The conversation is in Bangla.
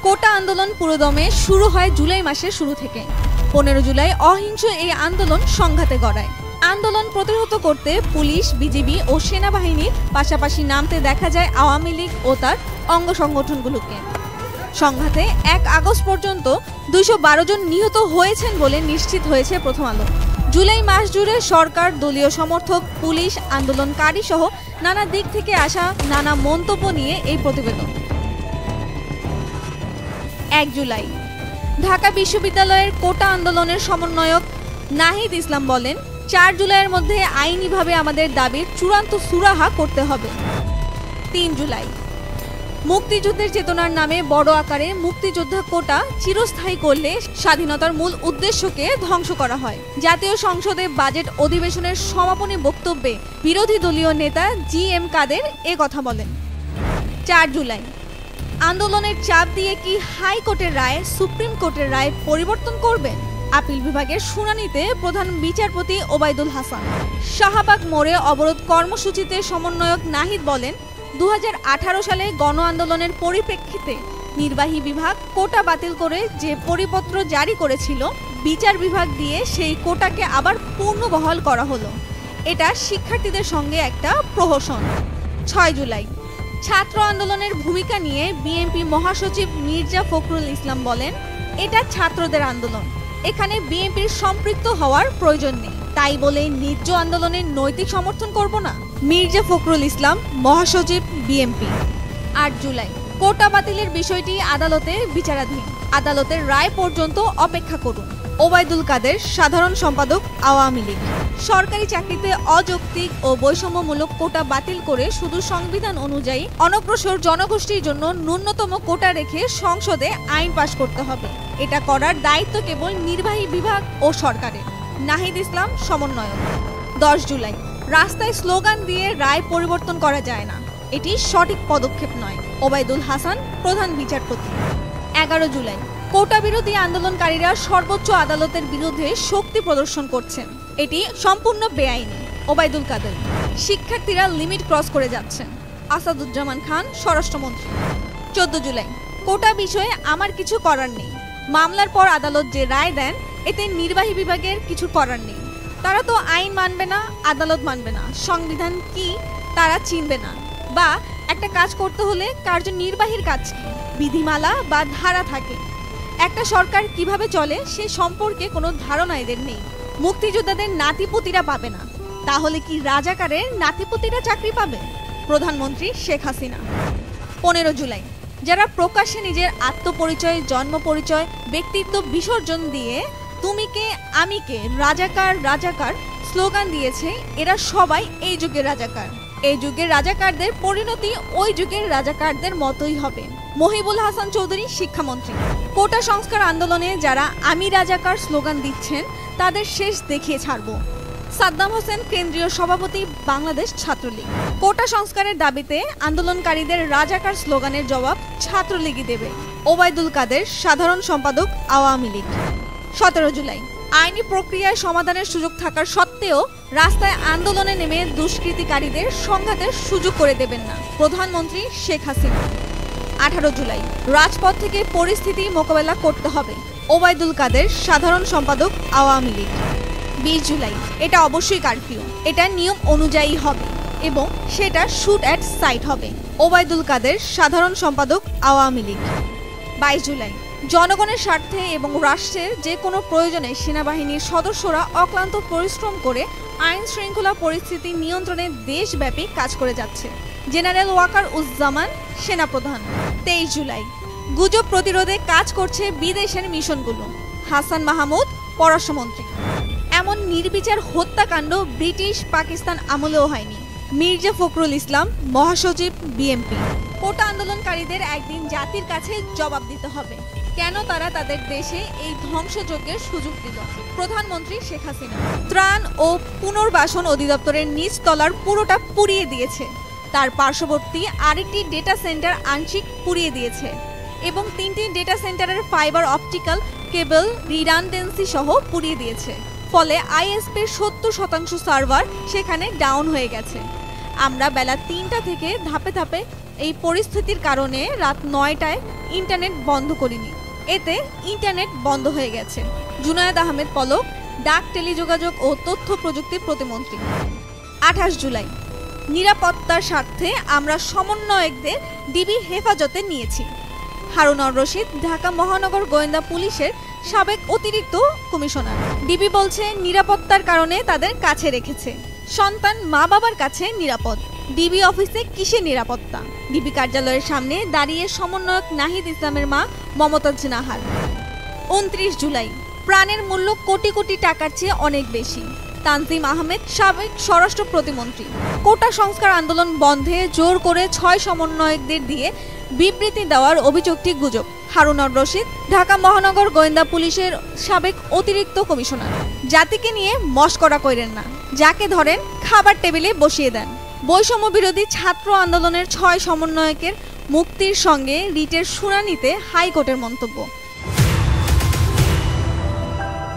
কোটা আন্দোলন পুরোদমে শুরু হয় জুলাই মাসের শুরু থেকে। 15 জুলাই অহিংস এই আন্দোলন সংঘাতে গড়ায়। আন্দোলন প্রতিহত করতে পুলিশ, বিজিবি ও সেনাবাহিনীর পাশাপাশি নামতে দেখা যায় আওয়ামী লীগ ও তার অঙ্গ সংগঠনগুলোকে। সংঘাতে 1 আগস্ট পর্যন্ত 212 জন নিহত হয়েছেন বলে নিশ্চিত হয়েছে প্রথম আলো। জুলাই মাস জুড়ে সরকার, দলীয় সমর্থক, পুলিশ, আন্দোলনকারী সহ নানা দিক থেকে আসা নানা মন্তব্য নিয়ে এই প্রতিবেদন। 1 জুলাই ঢাকা বিশ্ববিদ্যালয়ের কোটা আন্দোলনের সমন্বয়ক নাহিদ ইসলাম বলেন, 4 জুলাইয়ের মধ্যে আইনিভাবে আমাদের দাবির চূড়ান্ত সুরাহা করতে হবে। 3 জুলাই মুক্তিযুদ্ধের চেতনার নামে বড় আকারে মুক্তিযোদ্ধা কোটা চিরস্থায়ী করলে স্বাধীনতার মূল উদ্দেশ্যকে ধ্বংস করা হয়। জাতীয় সংসদে বাজেট অধিবেশনের সমাপনী বক্তব্যে বিরোধী দলীয় নেতা জি.এম. কাদের এ কথা বলেন। 4 জুলাই আন্দোলনের চাপ দিয়ে কি হাইকোর্টের রায় সুপ্রিম কোর্টের রায় পরিবর্তন করবেন? আপিল বিভাগের শুনানিতে প্রধান বিচারপতি ওবায়দুল হাসান। শাহবাগ মোড়ে অবরোধ কর্মসূচিতে সমন্বয়ক নাহিদ বলেন, 2018 সালে গণ আন্দোলনের পরিপ্রেক্ষিতে নির্বাহী বিভাগ কোটা বাতিল করে যে পরিপত্র জারি করেছিল, বিচার বিভাগ দিয়ে সেই কোটাকে আবার পুনর্বহাল করা হলো। এটা শিক্ষার্থীদের সঙ্গে একটা প্রহসন। 6 জুলাই ছাত্র আন্দোলনের ভূমিকা নিয়ে বিএনপি মহাসচিব মির্জা ফখরুল ইসলাম বলেন, এটা ছাত্রদের আন্দোলন, এখানে বিএনপির সম্পৃক্ত হওয়ার প্রয়োজন নেই, তাই বলে নিজ আন্দোলনের নৈতিক সমর্থন করব না। মির্জা ফখরুল ইসলাম, মহাসচিব, বিএনপি। 8 জুলাই কোটা বাতিলের বিষয়টি আদালতে বিচারাধীন, আদালতের রায় পর্যন্ত অপেক্ষা করুন। ওবায়দুল কাদের, সাধারণ সম্পাদক, আওয়ামী লীগ। সরকারি চাকরিতে অযৌক্তিক ও বৈষম্যমূলক কোটা বাতিল করে শুধু সংবিধান অনুযায়ী অনগ্রসর জনগোষ্ঠীর জন্য ন্যূনতম কোটা রেখে সংসদে আইন পাশ করতে হবে। এটা করার দায়িত্ব কেবল নির্বাহী বিভাগ ও সরকারের। নাহিদ ইসলাম, সমন্বয়ক। 10 জুলাই রাস্তায় স্লোগান দিয়ে রায় পরিবর্তন করা যায় না, এটি সঠিক পদক্ষেপ নয়। ওবায়দুল হাসান, প্রধান বিচারপতি। 11 জুলাই কোটা বিরোধী আন্দোলনকারীরা সর্বোচ্চ আদালতের বিরুদ্ধে শক্তি প্রদর্শন করছেন, এটি সম্পূর্ণ বেআইনি। ওবায়দুল কাদের। শিক্ষার্থীরা লিমিট ক্রস করে যাচ্ছেন। আসাদুজ্জামান খান, স্বরাষ্ট্রমন্ত্রী। 14 জুলাই কোটা বিষয়ে আমার কিছু করার নেই, মামলার পর আদালত যে রায় দেন এতে নির্বাহী বিভাগের কিছু করার নেই। তারা তো আইন মানবে না, আদালত মানবে না, সংবিধান কি তারা চিনবে না, বা একটা কাজ করতে হলে কার্যনির্বাহীর কাজ কি, বিধিমালা বা ধারা থাকে। একটা সরকার কিভাবে চলে সে সম্পর্কে কোনো ধারণা এদের নেই। মুক্তিযোদ্ধাদের নাতিপুতিরা পাবে না, তাহলে কি রাজাকারের নাতিপুতিরা চাকরি পাবে? প্রধানমন্ত্রী শেখ হাসিনা। 15 জুলাই যারা প্রকাশ্যে নিজের আত্মপরিচয়, জন্ম পরিচয়, ব্যক্তিত্ব বিসর্জন দিয়ে তুমি কে আমি কে, রাজাকার রাজাকার স্লোগান দিয়েছে, এরা সবাই এই যুগের রাজাকার। এই যুগের রাজাকারদের পরিণতি ওই যুগের রাজাকারদের মতোই হবে। মহিবুল হাসান চৌধুরী, শিক্ষামন্ত্রী। কোটা সংস্কার আন্দোলনে যারা আমি রাজাকার স্লোগান দিচ্ছেন তাদের শেষ দেখিয়ে ছাড়ব। সাদ্দাম হোসেন, কেন্দ্রীয় সভাপতি, বাংলাদেশ ছাত্রলীগ। কোটা সংস্কারের দাবিতে আন্দোলনকারীদের রাজাকার স্লোগানের জবাব ছাত্রলীগই দেবে। ওবায়দুল কাদের, সাধারণ সম্পাদক, আওয়ামী লীগ। 17 জুলাই আইনি প্রক্রিয়ায় সমাধানের সুযোগ থাকার সত্ত্বেও রাস্তায় আন্দোলনে নেমে দুষ্কৃতিকারীদের সংঘাতের সুযোগ করে দেবেন না, প্রধানমন্ত্রী শেখ হাসিনা। 18 জুলাই রাজপথ থেকে পরিস্থিতি মোকাবেলা করতে হবে। ওবায়দুল কাদের, সাধারণ সম্পাদক, আওয়ামী লীগ। 20 জুলাই এটা অবশ্যই কারফিউ, এটা নিয়ম অনুযায়ী হবে এবং সেটা শুট অ্যাট সাইট হবে। ওবায়দুল কাদের, সাধারণ সম্পাদক, আওয়ামী লীগ। 22 জুলাই জনগণের স্বার্থে এবং রাষ্ট্রের যে কোনো প্রয়োজনে সেনাবাহিনীর সদস্যরা অক্লান্ত পরিশ্রম করে আইন শৃঙ্খলা পরিস্থিতি নিয়ন্ত্রণে দেশব্যাপী কাজ করে যাচ্ছে। জেনারেল ওয়াকার উজ্জামান, সেনাপ্রধান। 23 জুলাই গুজব প্রতিরোধে কাজ করছে বিদেশের মিশনগুলো। হাসান মাহমুদ, পররাষ্ট্রমন্ত্রী। এমন নির্বিচার হত্যাকাণ্ড ব্রিটিশ পাকিস্তান আমলেও হয়নি। মির্জা ফখরুল ইসলাম, মহাসচিব, বিএনপি। কোটা আন্দোলনকারীদের একদিন জাতির কাছে জবাব দিতে হবে, কেন তারা তাদের দেশে এই ধ্বংসযজ্ঞের সুযোগ দিল। প্রধানমন্ত্রী শেখ হাসিনা। ত্রাণ ও পুনর্বাসন অধিদপ্তরের নিচ তলার পুরোটা পুড়িয়ে দিয়েছে, তার পার্শ্ববর্তী আরেকটি ডেটা সেন্টার আংশিক পুড়িয়ে দিয়েছে এবং 3টি ডেটা সেন্টারের ফাইবার অপটিক্যাল কেবল রিডান্ডেন্সি সহ পুড়িয়ে দিয়েছে। ফলে আইএসপির 70% সার্ভার সেখানে ডাউন হয়ে গেছে। আমরা বেলা 3টা থেকে ধাপে ধাপে এই পরিস্থিতির কারণে রাত 9টায় ইন্টারনেট বন্ধ করিনি। এতে ইন্টারনেট বন্ধ হয়ে গেছে। জুনায়েদ আহমেদ পলক, ডাক, টেলিযোগাযোগ ও তথ্য প্রযুক্তি প্রতিমন্ত্রী। 28 জুলাই, নিরাপত্তার স্বার্থে আমরা সমন্বয়কদের ডিবি হেফাজতে নিয়েছি। হারুনুর রশিদ, ঢাকা মহানগর গোয়েন্দা পুলিশের সাবেক অতিরিক্ত কমিশনার। ডিবি বলছে নিরাপত্তার কারণে তাদের কাছে রেখেছে। সন্তান মা বাবার কাছে নিরাপদ। ডিবি অফিসে কিসের নিরাপত্তা? ডিবি কার্যালয়ের সামনে দাঁড়িয়ে সমন্বয়ক নাহিদ ইসলামের মা মমতাজ নাহার। 29 জুলাই, প্রাণের মূল্য কোটি কোটি টাকার চেয়ে অনেক বেশি। তানজিম আহমেদ, সাবেক স্বরাষ্ট্র প্রতিমন্ত্রী। কোটা সংস্কার আন্দোলন বন্ধে জোর করে 6 সমন্বয়কদের দিয়ে বিবৃতি দেওয়ার অভিযোগটি গুজব। হারুনুর রশিদ, ঢাকা মহানগর গোয়েন্দা পুলিশের সাবেক অতিরিক্ত কমিশনার। জাতিকে নিয়ে মশকরা করেন না, যাকে ধরেন খাবার টেবিলে বসিয়ে দেন। বৈষম্য বিরোধী ছাত্র আন্দোলনের 6 সমন্বয়কের মুক্তির সঙ্গে রিটের শুনানিতে হাইকোর্টের মন্তব্য।